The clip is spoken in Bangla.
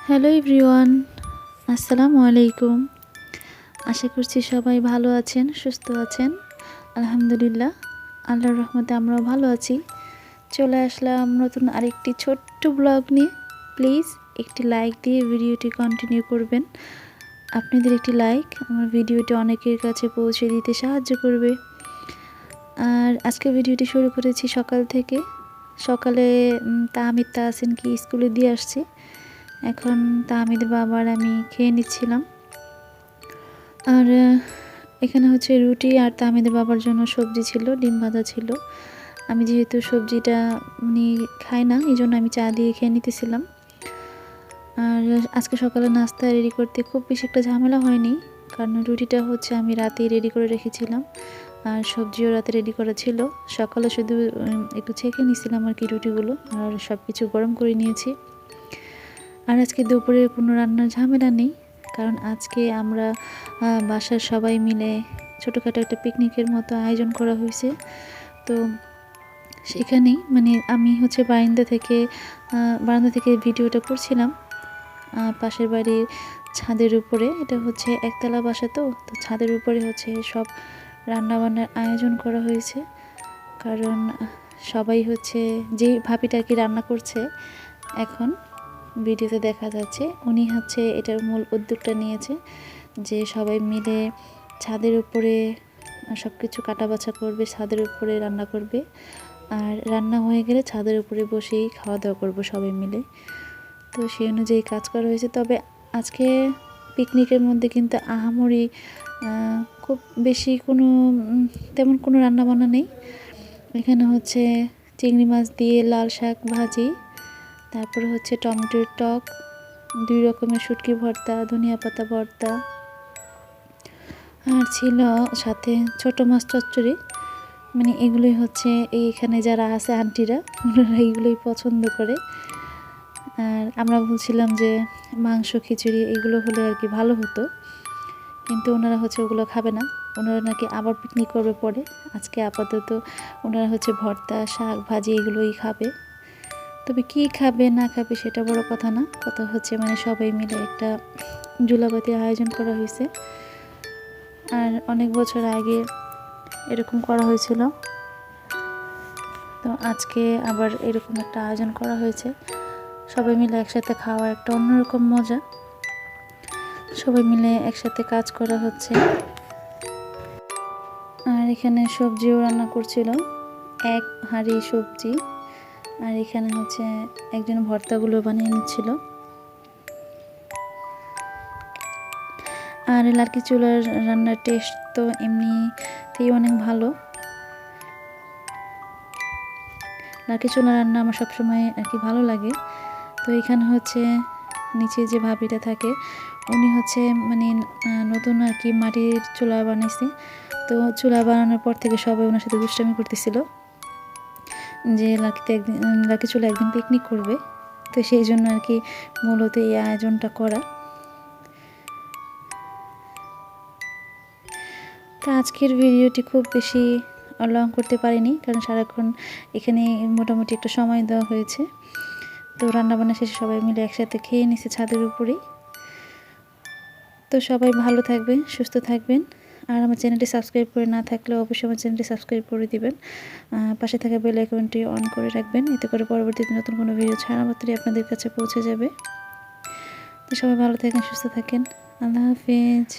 হ্যালো এভরিওয়ান, আসসালামু আলাইকুম। আশা করছি সবাই ভালো আছেন, সুস্থ আছেন। আলহামদুলিল্লাহ, আল্লাহর রহমতে আমরাও ভালো আছি। চলে আসলাম নতুন আরেকটি ছোট্ট ব্লগ নিয়ে। প্লিজ একটি লাইক দিয়ে ভিডিওটি কন্টিনিউ করবেন। আপনাদের একটি লাইক আমার ভিডিওটি অনেকের কাছে পৌঁছে দিতে সাহায্য করবে। আর আজকে ভিডিওটি শুরু করেছি সকাল থেকে। সকালে তাহমিদ তাহসিনকে স্কুলে দিয়ে আসছি। এখন তাহমিদের বাবার আমি খেয়ে নিচ্ছিলাম। আর এখানে হচ্ছে রুটি আর তাহমিদের বাবার জন্য সবজি ছিল, ডিম ভাজা ছিল। আমি যেহেতু সবজিটা উনি খাই না, এই জন্য আমি চা দিয়ে খেয়ে নিতেছিলাম। আর আজকে সকালে নাস্তা রেডি করতে খুব বেশি একটা ঝামেলা হয়নি, কারণ রুটিটা হচ্ছে আমি রাতেই রেডি করে রেখেছিলাম আর সবজিও রাতে রেডি করা ছিল। সকালে শুধু একটু ছেঁকে নিয়েছিলাম আর কি রুটিগুলো, আর সব কিছু গরম করে নিয়েছি। আর আজকে দুপুরে কোনো রান্নার ঝামেলা নেই, কারণ আজকে আমরা বাসার সবাই মিলে ছোটোখাটো একটা পিকনিকের মতো আয়োজন করা হয়েছে। তো সেখানেই আমি হচ্ছে বারান্দা থেকে ভিডিওটা করছিলাম। পাশের বাড়ির ছাদের উপরে, এটা হচ্ছে একতলা বাসা, তো ছাদের উপরে হচ্ছে সব রান্নাবান্নার আয়োজন করা হয়েছে। কারণ সবাই হচ্ছে যেই ভাবিটা কি রান্না করছে এখন ভিডিওতে দেখা যাচ্ছে, উনি হচ্ছে এটার মূল উদ্যোগটা নিয়েছে যে সবাই মিলে ছাদের উপরে সব কিছু কাটাবাছা করবে, ছাদের উপরে রান্না করবে, আর রান্না হয়ে গেলে ছাদের উপরে বসেই খাওয়া দাওয়া করবো সবাই মিলে। তো সেই অনুযায়ী কাজ করা হয়েছে। তবে আজকে পিকনিকের মধ্যে কিন্তু আহামরি খুব বেশি তেমন কোনো রান্নাবান্না নেই। এখানে হচ্ছে চিংড়ি মাছ দিয়ে লাল শাক ভাজি, তারপরে হচ্ছে টমেটোর টক, 2 রকমের শুটকি ভর্তা, ধনিয়া পাতা ভর্তা, আর ছিল সাথে ছোট মাছ চচ্চড়ি। এগুলোই হচ্ছে এইখানে যারা আছে আন্টিরা, ওনারা এইগুলোই পছন্দ করে। আর আমরা বলছিলাম যে মাংস খিচুড়ি এগুলো হলে আর কি ভালো হতো, কিন্তু ওনারা হচ্ছে ওগুলো খাবে না। ওনারা নাকি আবার পিকনিক করবে পরে। আজকে আপাতত ওনারা হচ্ছে ভর্তা, শাক ভাজি এগুলোই খাবে। তবে কি খাবে না খাবে সেটা বড় কথা না, কথা হচ্ছে সবাই মিলে একটা জুলাবাতি আয়োজন করা হয়েছে। আর অনেক বছর আগে এরকম করা হয়েছিল, তো আজকে আবার এরকম একটা আয়োজন করা হয়েছে। সবাই মিলে একসাথে খাওয়ার একটা অন্যরকম মজা, সবাই মিলে একসাথে কাজ করা হচ্ছে। আর এখানে সবজিও রান্না করছিল, 1 হাঁড়ি সবজি। আর এখানে হচ্ছে একজন ভর্তাগুলো বানিয়ে নিচ্ছিল। আর লার্কি চুলার রান্নার টেস্ট তো এমনিতেই অনেক ভালো। লার্কি চুলার রান্না আমার সবসময় আর কি ভালো লাগে। তো এখানে হচ্ছে নিচে যে ভাবিটা থাকে, উনি হচ্ছে নতুন আর কি মাটির চুলা বানাইছে। তো চুলা বানানোর পর থেকে সবাই ওনার সাথে দুষ্টামি করতেছিল যে লার্কি চুলা একদিন পিকনিক করবে। তো সেই জন্য আর কি মূলত এই আয়োজনটা করা। তো আজকের ভিডিওটি খুব বেশি লং করতে পারিনি, কারণ সারাক্ষণ এখানে মোটামুটি একটা সময় দেওয়া হয়েছে। তো রান্নাবান্না শেষে সবাই মিলে একসাথে খেয়ে নিছে ছাদের উপরেই। তো সবাই ভালো থাকবেন, সুস্থ থাকবেন। আর আমার চ্যানেলটি সাবস্ক্রাইব করে না থাকলে অবশ্যই আমার চ্যানেলটি সাবস্ক্রাইব করে দিবেন। পাশে থাকা বেল আইকনটি অন করে রাখবেন, এতে করে পরবর্তীতে নতুন কোনো ভিডিও ছাড়া মাত্রই আপনাদের কাছে পৌঁছে যাবে। তো সবাই ভালো থাকেন, সুস্থ থাকেন। আল্লাহ হাফেজ।